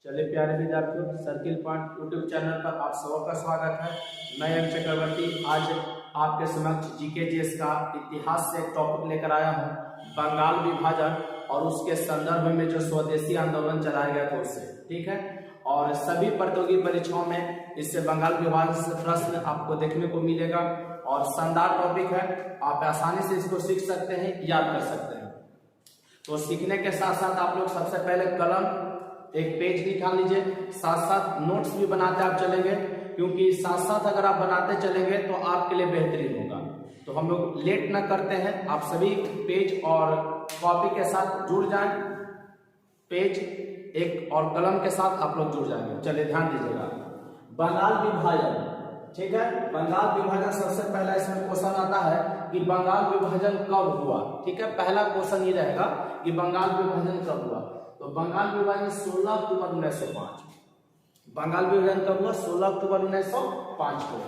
चलिए प्यारे विद्यार्थियों, सर्किल पॉइंट यूट्यूब चैनल पर आप सबका स्वागत है। मैं एम चक्रवर्ती आज आपके समक्ष जीके जीएस का इतिहास से एक टॉपिक लेकर आया हूं, बंगाल विभाजन और उसके संदर्भ में जो स्वदेशी आंदोलन चलाया गया था उससे। ठीक है, और सभी प्रतियोगी परीक्षाओं में इससे बंगाल विभाजन से प्रश्न आपको देखने को मिलेगा और शानदार टॉपिक है। आप आसानी से इसको सीख सकते हैं, याद कर सकते हैं। तो सीखने के साथ साथ आप लोग सबसे पहले कलम एक पेज निकाल लीजिए, साथ साथ नोट्स भी बनाते आप चलेंगे, क्योंकि साथ साथ अगर आप बनाते चलेंगे तो आपके लिए बेहतरीन होगा। तो हम लोग लेट न करते हैं, आप सभी पेज और कॉपी के साथ जुड़ जाएं। पेज एक और कलम के साथ आप लोग जुड़ जाएंगे। चलिए ध्यान दीजिएगा, बंगाल विभाजन। ठीक है, बंगाल विभाजन सबसे पहला इसमें क्वेश्चन आता है कि बंगाल विभाजन कब हुआ। ठीक है, पहला क्वेश्चन ये रहेगा कि बंगाल विभाजन कब हुआ। तो बंगाल विभाजन 16 अक्टूबर 1905। बंगाल विभाजन कब हुआ? 16 अक्टूबर 1905 को।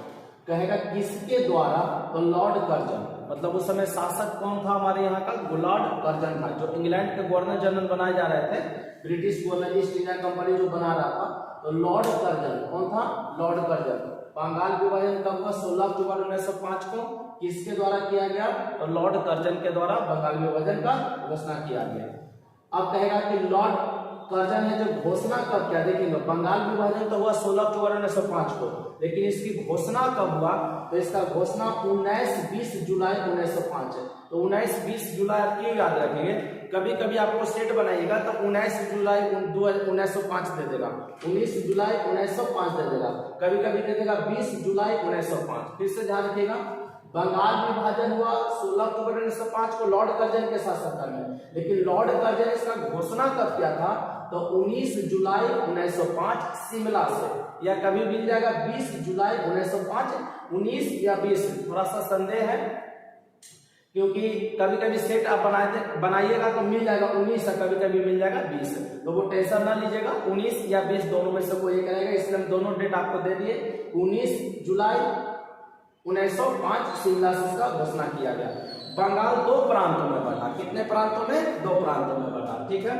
कहेगा किसके द्वारा? तो लॉर्ड कर्जन, मतलब उस समय शासक कौन था हमारे यहाँ का? लॉर्ड कर्जन था, जो इंग्लैंड के गवर्नर जनरल बनाए जा रहे थे। British governor east India company जो बना रहा था, तो लॉर्ड कर्जन कौन था? Lord Curzon. बंगाल विभाजन कब हुआ? 16 अक्टूबर 1905 को। किसके द्वारा किया गया? तो लॉर्ड कर्जन के द्वारा बंगाल विभाजन का घोषणा किया गया। अब कहेगा कि लॉर्ड कर्जन ने जो घोषणा कब किया, देखेंगे बंगाल विभाजन तो हुआ 16 अक्टूबर 1905 को, लेकिन इसकी घोषणा कब हुआ? तो इसका घोषणा 19-20 जुलाई 1905 है। तो 19-20 जुलाई आप क्यों याद रखेंगे? कभी कभी आपको सेट बनाइएगा तो 19 जुलाई 1905 दे देगा, 19 जुलाई 1905 दे देगा, कभी कभी दे देगा 20 जुलाई 1905। फिर से ध्यान रखिएगा, बंगाल विभाजन हुआ 16 अक्टूबर 1905 को लॉर्ड कर्जन के शासनकाल में, लेकिन लॉर्ड कर्जन इसका घोषणा कब किया था? तो 19 जुलाई 1905 शिमला से, या कभी मिल जाएगा 20 जुलाई 1905, 19 या 20, थोड़ा सा संदेह है, क्योंकि कभी कभी सेट आप बनाइएगा तो मिल जाएगा 19 है, कभी कभी मिल जाएगा 20, तो वो टेंशन ना लीजिएगा, 19 या 20 दोनों में से कोई एक रहेगा। इसलिए हम दोनों डेट आपको दे दिए। 19 जुलाई 1905 शिमला से इसका घोषणा किया गया। बंगाल दो प्रांतों में बटा। कितने प्रांतों में? दो प्रांतों में बटा। ठीक है,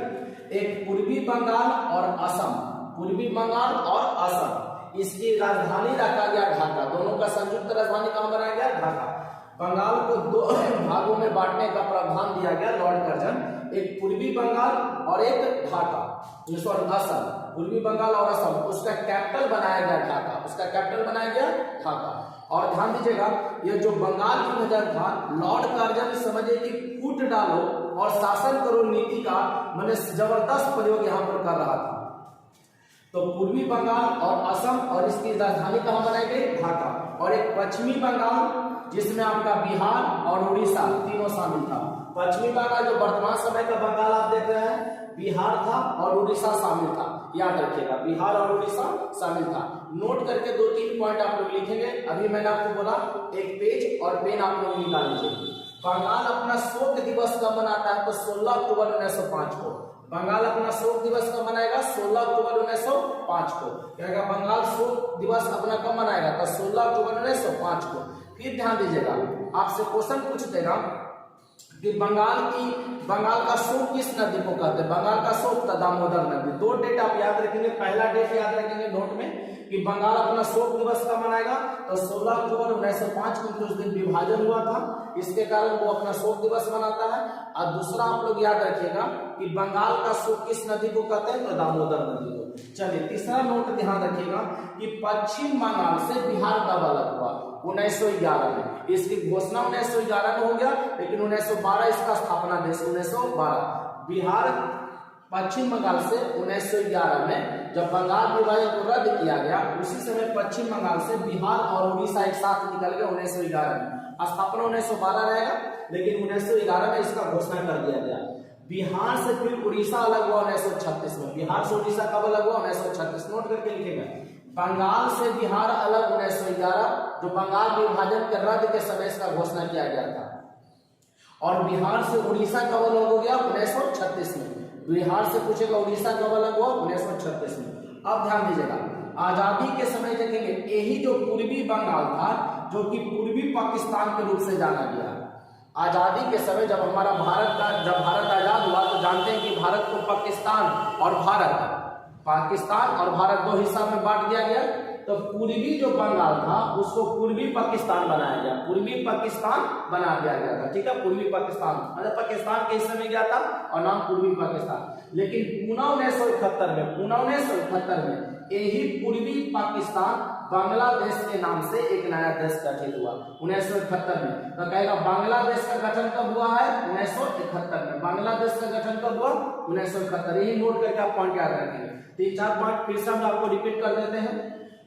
एक पूर्वी बंगाल और असम। पूर्वी बंगाल और असम, इसकी राजधानी रखा गया ढाका। दोनों का संयुक्त राजधानी कहां बनाया गया? ढाका। बंगाल को दो भागों में बांटने का प्रावधान दिया गया लॉर्ड कर्जन, एक पूर्वी बंगाल और एक ढाका, असम। पूर्वी बंगाल और असम, उसका कैपिटल बनाया गया ढाका, उसका कैपिटल बनाया गया ढाका। और ध्यान दीजिएगा, ये जो बंगाल विभाजन था, लॉर्ड कर्जन समझे कि फूट डालो और शासन करो नीति का मैंने जबरदस्त प्रयोग यहाँ पर कर रहा था। तो पूर्वी बंगाल और असम, और इसकी राजधानी कहाँ बनाई गई? ढाका। और एक पश्चिमी बंगाल, जिसमें आपका बिहार और उड़ीसा तीनों शामिल था। पश्चिमी बंगाल जो वर्तमान समय का बंगाल आप देख रहे हैं, बिहार था और उड़ीसा शामिल था। याद रखिएगा, बिहार और उड़ीसा शामिल था। नोट करके 2-3 पॉइंट आप लोग लिखेंगे। अभी मैंने आपको बोला एक पेज और पेन आप लोग निकाल लीजिए। बंगाल अपना शोक दिवस कब मनाता है? तो 16 अक्टूबर 1905 को। बंगाल अपना शोक दिवस कब मनाएगा? 16 अक्टूबर 1905 को। कहेगा बंगाल शोक दिवस अपना कब मनाएगा? तो 16 अक्टूबर 1905 को। फिर ध्यान दीजिएगा, आपसे क्वेश्चन पूछ देगा कि बंगाल का शोक किस नदी को कहते हैं? बंगाल का शोक दामोदर नदी। दो डेट आप याद रखेंगे। पहला डेट याद रखेंगे नोट में कि बंगाल अपना शोक दिवस कब मनाएगा? तो 16 अक्टूबर 1905 को, उस दिन विभाजन हुआ था, इसके कारण वो अपना शोक दिवस मनाता है। और दूसरा आप लोग याद रखिएगा कि बंगाल का शोक किस नदी को कहते हैं? तो दामोदर नदी को। चलिए तीसरा नोट ध्यान रखिएगा कि पश्चिम बंगाल से बिहार कब अलग हुआ? 1911 में। इसकी घोषणा 1911 में हो गया, लेकिन 1912 इसका स्थापना दिवस 1912। बिहार पश्चिम बंगाल से 1911 में जब बंगाल विभाजन को रद्द किया गया, उसी समय पश्चिम बंगाल से बिहार और उड़ीसा एक साथ निकल गए 1911 में। स्थापना 1912 रहेगा, लेकिन 1911 में इसका घोषणा कर दिया गया। बिहार से फिर उड़ीसा अलग हुआ 1936 में। बिहार से उड़ीसा कब अलग हुआ? 1936। नोट करके लिखेगा, बंगाल से बिहार अलग 1911, जो बंगाल विभाजन के रद्द के समय इसका घोषणा किया गया था। और बिहार से उड़ीसा कब अलग हो गया? 1936 में। बिहार से पूछेगा उड़ीसा कब अलग हुआ? 1936 में। अब ध्यान दीजिएगा, आजादी के समय देखेंगे, यही जो पूर्वी बंगाल था, जो कि पूर्वी पाकिस्तान के रूप से जाना गया। आजादी के समय जब भारत आजाद हुआ, तो जानते हैं कि भारत को पाकिस्तान और भारत पाकिस्तान और भारत दो हिस्सा में बांट दिया गया। तो पूर्वी जो बंगाल था उसको पूर्वी पाकिस्तान बनाया गया, पूर्वी पाकिस्तान बना दिया गया था। ठीक है, पूर्वी पाकिस्तान मतलब पाकिस्तान के हिस्से में गया था और नाम पूर्वी पाकिस्तान। लेकिन पुणे 1971 में यही पूर्वी पाकिस्तान बांग्लादेश के नाम से एक नया देश गठित हुआ 1971 में। तो कहेगा बांग्लादेश का गठन कब हुआ है? 1971 में। बांग्लादेश का गठन कब हुआ? 1971। यही नोट करके आप पॉइंट याद रखेंगे। 3-4 पॉइंट फिर से हम आपको रिपीट कर देते हैं।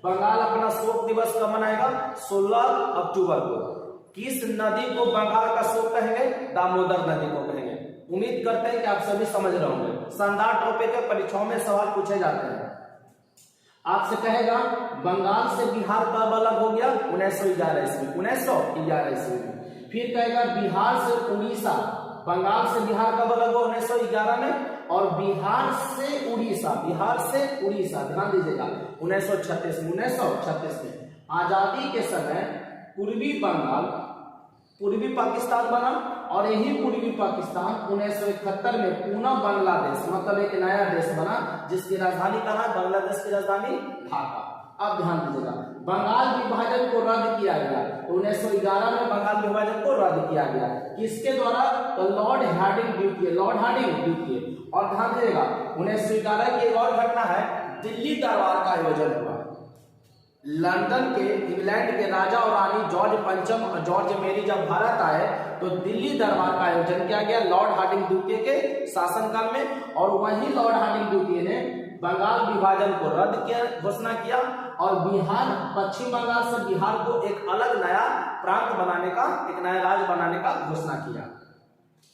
बंगाल अपना शोक दिवस कब मनाएगा? 16 अक्टूबर को। किस नदी को बंगाल का शोक कहेंगे? दामोदर नदी को कहेंगे। उम्मीद करते हैं कि आप सभी समझ रहे होंगे। शानदार टॉपिक है, परीक्षाओं में सवाल पूछे जाते हैं। आपसे कहेगा बंगाल से बिहार कब अलग हो गया? 1911 ईस्वी, 1911 ईस्वी में। फिर कहेगा बिहार से उड़ीसा, बंगाल से बिहार कब अलग हुआ? 1911 में। और बिहार से उड़ीसा, ध्यान दीजिएगा 1936 में। 1936 में आजादी के समय पूर्वी बंगाल पूर्वी पाकिस्तान बना और यही पूर्वी पाकिस्तान 1971 में पुनः बांग्लादेश मतलब एक नया देश बना जिसकी राजधानी कहाँ है? बांग्लादेश की राजधानी ढाका। अब ध्यान दीजिएगा बंगाल विभाजन को रद्द किया गया 1911 में। बंगाल विभाजन को रद्द किया गया किसके द्वारा? तो लॉर्ड हार्डिंग द्वितीय। और ध्यान दीजिएगा 1911 की एक और घटना है, दिल्ली दरबार का आयोजन हुआ। लंदन के इंग्लैंड के राजा और रानी जॉर्ज पंचम और जॉर्ज मेरी जब भारत आए तो दिल्ली दरबार का आयोजन किया गया लॉर्ड हार्डिंग द्वितीय के शासनकाल में। और वही लॉर्ड हार्डिंग द्वितीय ने बंगाल विभाजन को रद्द किया, घोषणा किया और बिहार, पश्चिम बंगाल से बिहार को एक अलग नया प्रांत बनाने का, एक नया राज्य बनाने का घोषणा किया।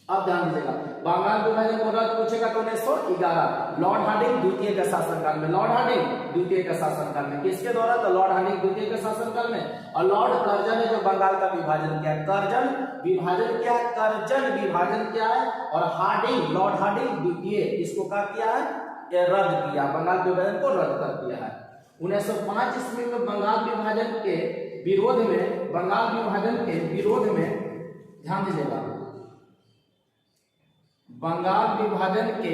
अब ध्यान दीजिएगा बंगाल विभाजन को रद्द पूछेगा तो 1911 लॉर्ड हार्डिंग द्वितीय के शासनकाल में। लॉर्ड हार्डिंग द्वितीय के शासनकाल में किसके द्वारा? तो लॉर्ड हार्डिंग द्वितीय के शासनकाल में। और लॉर्ड कर्जन ने जो बंगाल का विभाजन किया, कर्जन विभाजन किया है। और हार्डिंग, लॉर्ड हार्डिंग द्वितीय इसको क्या किया है? रद्द किया, बंगाल विभाजन को रद्द कर दिया है। 1905 ईस्वी में बंगाल विभाजन के विरोध में ध्यान दीजिएगा बंगाल विभाजन के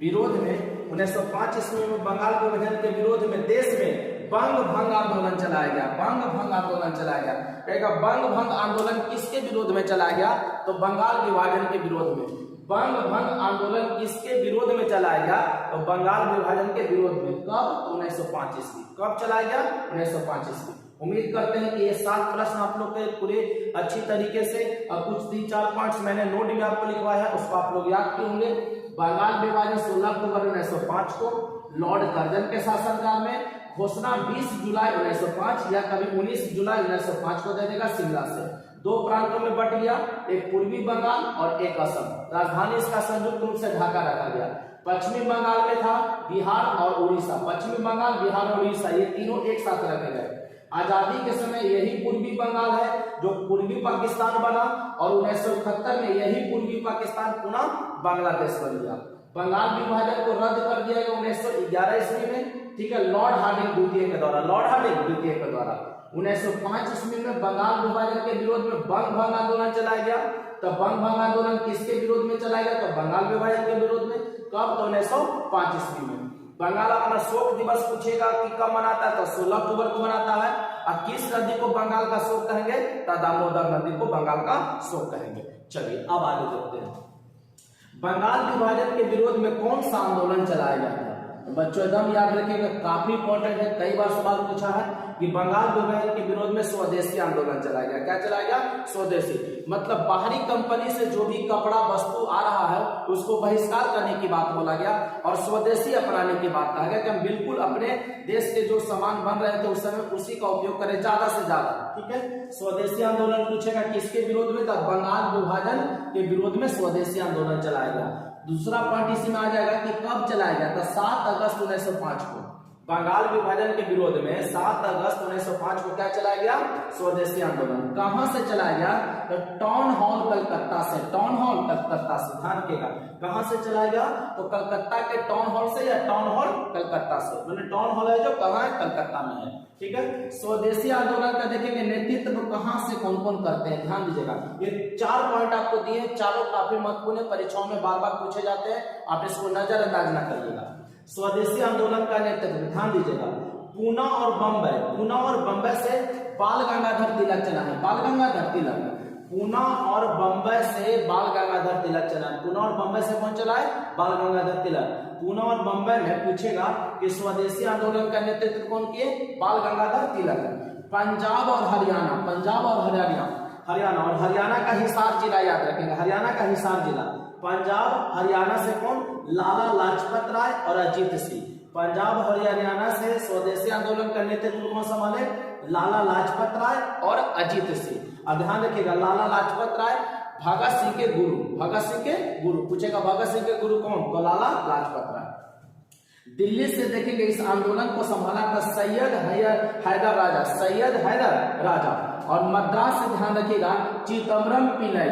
विरोध में 1905 ईस्वी में बंगाल विभाजन के विरोध में देश में बंग भंग आंदोलन चलाया गया। कहेगा बंग भंग आंदोलन किसके विरोध में चलाया गया? तो बंगाल विभाजन के विरोध में। बंग भंग आंदोलन किसके विरोध में चलाया गया? तो बंगाल विभाजन के विरोध में। कब? 1905 ईस्वी। कब चलाया गया? 1905 ईस्वी। उम्मीद करते हैं कि ये 7 प्रश्न आप लोग के पूरे अच्छी तरीके से और कुछ 3-4 पॉइंट्स मैंने नोट में आपको लिखवाया है उसको आप लोग याद किए होंगे। बंगाल विभाजन 16 अक्टूबर 1905 को लॉर्ड कर्जन के शासनकाल में, घोषणा 20 जुलाई 1905 या कभी 19 जुलाई 1905 को दे देगा शिमला से। 2 प्रांतों में बट गया, एक पूर्वी बंगाल और एक असम। राजधानी इसका संयुक्त रूप से ढाका रखा गया। पश्चिमी बंगाल में था बिहार और उड़ीसा। पश्चिमी बंगाल, बिहार और उड़ीसा ये तीनों एक साथ रखे गए। आजादी के समय यही पूर्वी बंगाल है जो पूर्वी पाकिस्तान बना और 1971 में यही पूर्वी पाकिस्तान पुनः बांग्लादेश बन गया। बंगाल विभाजन को रद्द कर दिया गया 1911 ईस्वी में। ठीक है, लॉर्ड हार्डिंग द्वितीय के द्वारा। 1905 ईस्वी में बंगाल विभाजन के विरोध में बंग भंग आंदोलन चलाया गया। तो बंग भंग आंदोलन किसके विरोध में चलाया गया? तो बंगाल विभाजन के विरोध में। कब? तो 1905 ईस्वी में। बंगाल अपना शोक दिवस पूछेगा कि कब मनाता है? तो 16 अक्टूबर को मनाता है। और किस नदी को बंगाल का शोक कहेंगे? तो दामोदर नदी को बंगाल का शोक कहेंगे। चलिए अब आगे देखते हैं बंगाल विभाजन के विरोध में कौन सा आंदोलन चलाया गया था। बच्चों एकदम याद रखिएगा, काफी इंपॉर्टेंट है। कई बार सवाल पूछा है कि बंगाल विभाजन के विरोध में स्वदेशी आंदोलन चलाया गया। क्या चलाया गया? स्वदेशी मतलब बाहरी कंपनी से जो भी कपड़ा वस्तु आ रहा है उसको बहिष्कार करने की बात बोला गया और स्वदेशी अपनाने की बात कहा गया कि हम बिल्कुल अपने देश के जो सामान बन रहे थे उस समय उसी का उपयोग करें ज्यादा से ज्यादा। ठीक है, स्वदेशी आंदोलन पूछेगा किसके विरोध में? तो बंगाल विभाजन के विरोध में स्वदेशी आंदोलन चलाया गया। दूसरा पॉइंट इसी में आ जाएगा कि कब चलाया गया? तो 7 अगस्त 1905 को बंगाल विभाजन के विरोध में 7 अगस्त 1905 को क्या चलाया गया? स्वदेशी आंदोलन। कहां से चलाया गया? तो टाउन हॉल कलकत्ता से। ध्यान रखिएगा कहां से चलाया गया? तो कलकत्ता के टाउन हॉल से या टाउन हॉल कलकत्ता से। मैंने टाउन हॉल है जो कहां है? कलकत्ता में है। ठीक है, स्वदेशी आंदोलन का देखेंगे नेतृत्व कहां से कौन कौन करते हैं। ध्यान दीजिएगा ये 4 पॉइंट आपको दिए, चारों काफी महत्वपूर्ण है, परीक्षाओं में बार बार पूछे जाते हैं, आप इसको नजरअंदाज ना करिएगा। स्वदेशी आंदोलन का नेतृत्व, ध्यान दीजिएगा, पूना और बम्बई से बाल गंगाधर तिलक चला है। बाल गंगाधर तिलक, पूना और बम्बई से बाल गंगाधर तिलक चला है। पूना और बम्बई से कौन चला है? बाल गंगाधर तिलक। पूना और बम्बई में पूछेगा कि स्वदेशी आंदोलन का नेतृत्व कौन किए? बाल गंगाधर तिलक। पंजाब और हरियाणा का हिसार जिला याद रखेंगे, हरियाणा का हिसार जिला। पंजाब हरियाणा से कौन? लाला लाजपत राय और अजीत सिंह। पंजाब और हरियाणा से स्वदेशी आंदोलन का नेतृत्व कौन संभाले? लाला लाजपत राय और अजीत सिंह। अब ध्यान रखिएगा, लाला लाजपत राय भगत सिंह के गुरु, पूछेगा भगत सिंह के गुरु कौन? तो लाला लाजपत राय। दिल्ली से देखेंगे इस आंदोलन को संभाला था सैयद हैदर राजा, और मद्रास से ध्यान रखिएगा चिदम्बरम पिल्लई,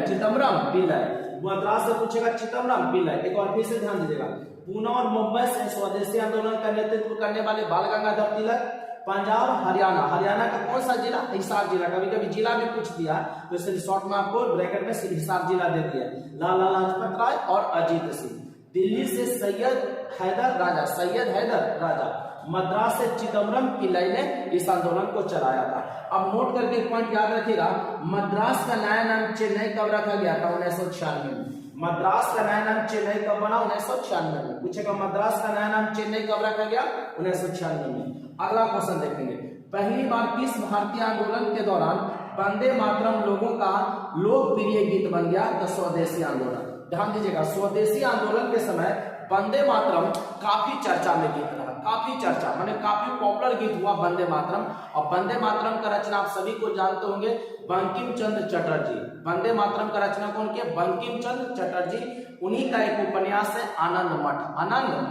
मद्रास से पूछेगा चिदम्बरम पिल्लई। एक और फिर से ध्यान दीजिएगा, पूना और मुंबई से स्वदेशी आंदोलन का नेतृत्व करने वाले बाल गंगाधर तिलक। पंजाब हरियाणा का कौन सा जिला? हिसार जिला। कभी कभी जिला भी पूछ दिया तो इसलिए शॉर्ट में आपको ब्रैकेट में हिसार जिला दे दिया, लाला लाजपत राय और अजीत सिंह। दिल्ली से सैयद हैदर राजा, मद्रास से चिदम्बरम पिल्लई ने इस आंदोलन को चलाया था। अब नोट करके एक पॉइंट याद रखिएगा, मद्रास का नया नाम चेन्नई कब रखा गया था? 1996 में। मद्रास का नया नाम चेन्नई कब बना? 1996 में। पूछेगा मद्रास का नया नाम चेन्नई कब रखा गया? 1996 में। अगला क्वेश्चन देखेंगे, पहली बार किस भारतीय आंदोलन के दौरान वंदे मातरम लोगों का लोकप्रिय गीत बन गया? तो स्वदेशी आंदोलन। ध्यान दीजिएगा, स्वदेशी आंदोलन के समय वंदे मातरम काफी चर्चा में गीत रहा, काफी चर्चा माने काफी पॉपुलर गीत हुआ वंदे मातरम। और वंदे मातरम का रचना आप सभी को जानते होंगे, बंकिम चंद्र चटर्जी। वंदे मातरम का रचना कौन किया? बंकिम चंद्र चटर्जी। उन्हीं का एक उपन्यास है आनंद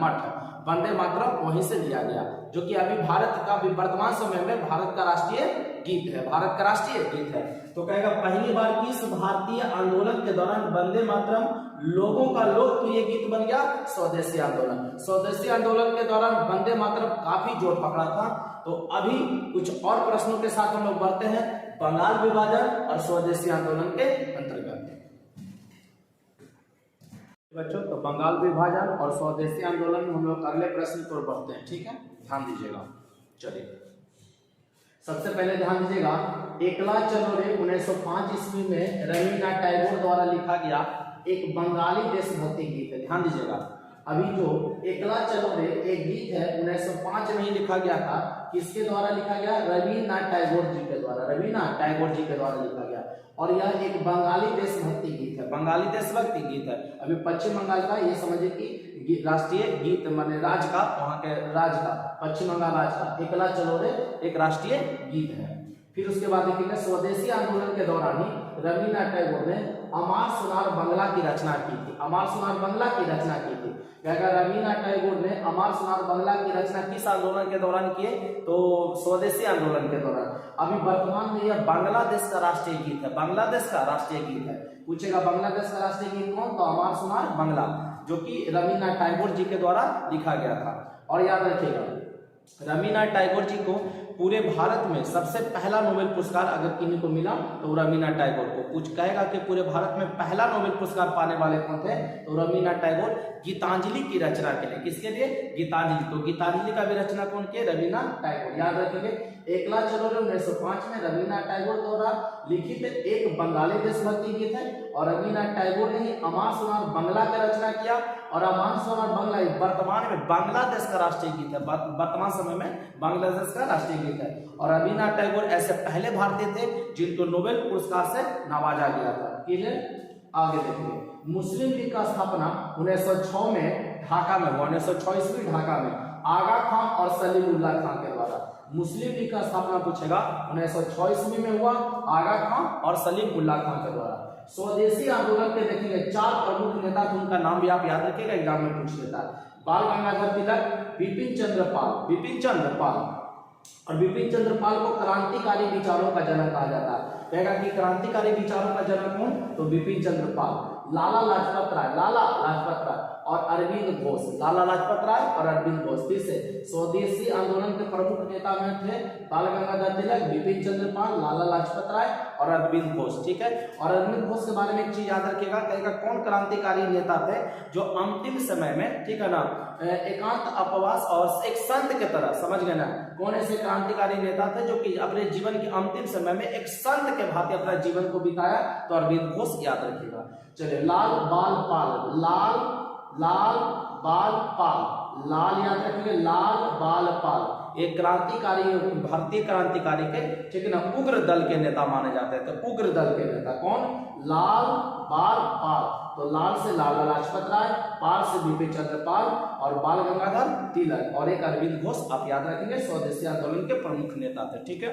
मठ। वंदे मातरम वहीं से लिया गया, जो कि अभी भारत का वर्तमान समय में भारत का राष्ट्रीय गीत है। तो कहेगा पहली बार किस भारतीय आंदोलन के दौरान वंदे मातरम लोगों का लोकप्रिय गीत बन गया? स्वदेशी आंदोलन। स्वदेशी आंदोलन के दौरान वंदे मातरम काफी जोर पकड़ा था। तो अभी कुछ और प्रश्नों के साथ हम लोग बढ़ते हैं बंगाल विभाजन और स्वदेशी आंदोलन के अंतर्गत। बच्चों, तो बंगाल विभाजन और स्वदेशी आंदोलन में हम लोग अगले प्रश्न पर बढ़ते हैं, ठीक है? ध्यान दीजिएगा। चलिए, सबसे पहले ध्यान दीजिएगा, एकला चलो रे 1905 ईस्वी में रवीन्द्रनाथ टैगोर द्वारा लिखा गया एक बंगाली देशभक्ति गीत है। ध्यान दीजिएगा, अभी जो एकला चलो रे एक गीत है 1905 में ही लिखा गया था। किसके द्वारा लिखा गया? रवीन्द्रनाथ टैगोर जी के द्वारा लिखा गया। और यह एक बंगाली देशभक्ति गीत है, अभी पश्चिम बंगाल का, ये समझिए कि राष्ट्रीय गीत माने राज का, वहां के राज का, पश्चिम बंगाल राज का एकला चलो रे एक राष्ट्रीय गीत है। फिर उसके बाद देखिएगा, स्वदेशी आंदोलन के दौरान ही रवीन्द्रनाथ टैगोर ने अमार सुनार बंगला की रचना की थी। रवीन्द्रनाथ टैगोर ने अमार सुनार बंगला की रचना किस आंदोलन के दौरान किए? तो स्वदेशी आंदोलन के दौरान। अभी वर्तमान में यह बांग्लादेश का राष्ट्रीय गीत है। पूछेगा बांग्लादेश का राष्ट्रीय गीत कौन? तो अमार सुनार बंगला, जो कि रवीन्द्रनाथ टैगोर जी के द्वारा लिखा गया था। और याद रखिएगा, रवीन्द्रनाथ टैगोर जी को पूरे भारत में सबसे पहला नोबेल पुरस्कार अगर किन्हीं को मिला तो रवीन्द्रनाथ टैगोर को। कुछ कहेगा कि पूरे भारत में पहला नोबेल पुरस्कार पाने वाले कौन थे? तो रवीन्द्रनाथ टैगोर गीतांजलि की रचना के लिए। किसके लिए? गीतांजलि। तो गीतांजलि का भी रचना कौन किए? रवीन्द्रनाथ टैगोर। याद रखेंगे, एकला चलो रे 1905 में रवीन्द्रनाथ टैगोर द्वारा लिखित एक बंगाली देशभक्ति गीत है। और रवीन्द्रनाथ टैगोर ने ही अमार सुनार बंगला की रचना किया। और अमार सुनार बंगला वर्तमान में बांग्लादेश का राष्ट्रीय गीत है, वर्तमान समय में बांग्लादेश का राष्ट्रीय गीत है। और रवीन्द्रनाथ टैगोर ऐसे पहले भारतीय थे जिनको नोबेल पुरस्कार से नवाजा गया था। आगे देखिए, मुस्लिम लीग का स्थापना 1906 में ढाका में हुआ। 1906 ईस्वी ढाका में आगा खां और सलीमुल्लाह खां के द्वारा। मुस्लिम लीग का स्थापना पूछेगा 1906 ईस्वी में हुआ, आगा खां और सलीमुल्लाह खां के द्वारा। स्वदेशी आंदोलन के देखेंगे 4 प्रमुख नेता थे, उनका नाम भी आप याद रखिएगा, एग्जाम में पूछ लेता है। बाल गंगाधर तिलक, बिपिन चंद्र पाल। और बिपिन चंद्र पाल को क्रांतिकारी विचारों का जनक कहा जाता है। कहेगा कि क्रांतिकारी विचारों का जनक कौन? तो बिपिन चंद्र पाल। लाला लाजपत राय और अरविंद घोष, लाला लाजपत राय और अरविंद घोष। फिर से स्वदेशी आंदोलन के प्रमुख नेता में थे बाल गंगाधर तिलक, बिपिन चंद्र पाल, लाला लाजपत राय और अरविंद घोष। ठीक है, और अरविंद घोष के बारे में एक चीज याद रखिएगा, कहेगा कौन क्रांतिकारी नेता थे जो अंतिम समय में, ठीक है ना, एकांत उपवास और एक संत के तरह, समझ गए ना, कौन ऐसे क्रांतिकारी नेता थे जो कि अपने जीवन के अंतिम समय में एक संत के भांति अपना जीवन को बिताया, तो अरविंद घोष याद रखिएगा। चलिए, लाल बाल पाल, लाल बाल पाल, लाल याद रखेंगे, लाल बाल पाल एक क्रांतिकारी, भारतीय क्रांतिकारी के, ठीक है ना, उग्र दल के नेता माने जाते हैं। तो उग्र दल के नेता कौन? लाल बाल पाल, तो लाल से लाला लाजपत राय, पाल से बिपिन चंद्र पाल और बाल गंगाधर तिलक, और एक अरविंद घोष आप याद रखेंगे, स्वदेशी आंदोलन के प्रमुख नेता थे। ठीक है,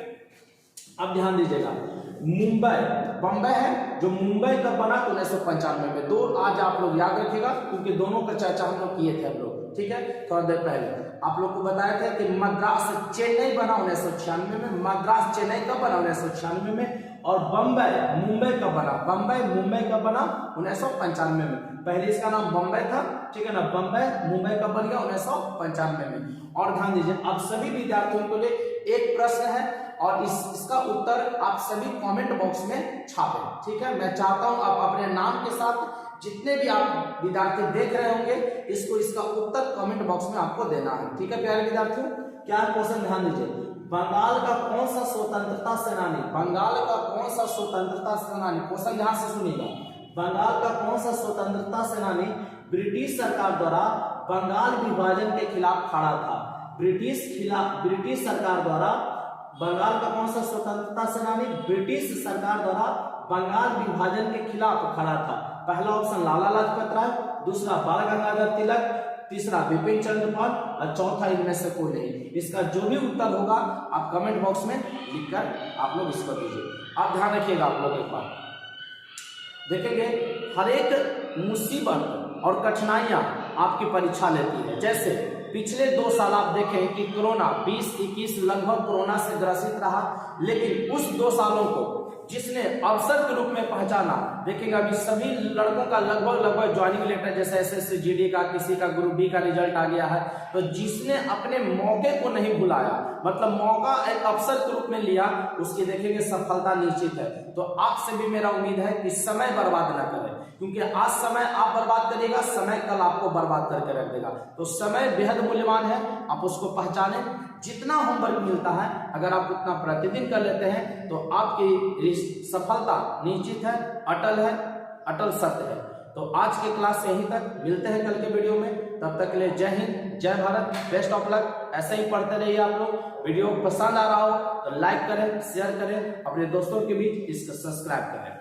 अब ध्यान दीजिएगा, मुंबई, बम्बई है जो मुंबई कब बना? 1995 में। दो आज आप लोग याद रखिएगा क्योंकि दोनों का चर्चा हम लोग किए थे हम लोग। ठीक है, थोड़ा देर पहले आप लोग को बताया था कि मद्रास चेन्नई बना 1996 में, मद्रास चेन्नई कब बना? 1996 में। और बम्बई मुंबई कब बना? बम्बई मुंबई कब बना? 1995 में। पहले इसका नाम बम्बई था, ठीक है ना, बम्बई मुंबई कब बन गया? 1995 में। और ध्यान दीजिए, अब सभी विद्यार्थियों के लिए एक प्रश्न है और इसका उत्तर आप सभी कमेंट बॉक्स में छापें। ठीक है, मैं चाहता हूं आप अपने नाम के साथ जितने भी आप विद्यार्थी देख रहे होंगे इसका उत्तर कमेंट बॉक्स में आपको देना है। ठीक है प्यारे विद्यार्थियों, क्या क्वेश्चन? ध्यान दीजिए, बंगाल का कौन सा स्वतंत्रता सेनानी, बंगाल का कौन सा स्वतंत्रता सेनानी, क्वेश्चन ध्यान से सुनिएगा, बंगाल का कौन सा स्वतंत्रता सेनानी ब्रिटिश सरकार द्वारा बंगाल विभाजन के खिलाफ खड़ा था? ब्रिटिश सरकार द्वारा बंगाल का कौन सा स्वतंत्रता सेनानी ब्रिटिश सरकार द्वारा बंगाल विभाजन के खिलाफ खड़ा था? पहला ऑप्शन लाला लाजपत राय, दूसरा बाल गंगाधर तिलक, तीसरा बिपिन चंद्र पाल और चौथा इनमें से कोई नहीं। इसका जो भी उत्तर होगा आप कमेंट बॉक्स में लिखकर आप लोग इसको दीजिए। आप ध्यान रखिएगा, आप लोग एक बात देखेंगे, हर एक मुसीबत और कठिनाइयां आपकी परीक्षा लेती है। जैसे पिछले 2 साल आप देखें कि कोरोना 20-21 लगभग कोरोना से ग्रसित रहा, लेकिन उस 2 सालों को जिसने अवसर के रूप में पहचाना, देखेंगे अभी सभी लड़कों का लगभग ज्वाइनिंग लेटर, जैसे एसएससी जीडी का, किसी का ग्रुप बी का रिजल्ट आ गया है, तो जिसने अपने मौके को नहीं भुलाया, मतलब मौका एक अवसर के रूप में लिया, उसकी देखेंगे सफलता निश्चित है। तो आपसे भी मेरा उम्मीद है कि समय बर्बाद ना करें, क्योंकि आज समय आप बर्बाद करिएगा, समय कल आपको बर्बाद करके रख देगा। तो समय बेहद मूल्यवान है, आप उसको पहचानें। जितना होमवर्क मिलता है अगर आप उतना प्रतिदिन कर लेते हैं तो आपकी सफलता निश्चित है, अटल सत्य है। तो आज के क्लास से यहीं तक, मिलते हैं कल के वीडियो में। तब तक के लिए जय हिंद, जय भारत, बेस्ट ऑफ लक। ऐसे ही पढ़ते रहिए आप लोग। वीडियो पसंद आ रहा हो तो लाइक करें, शेयर करें, अपने दोस्तों के बीच इसको सब्सक्राइब करें।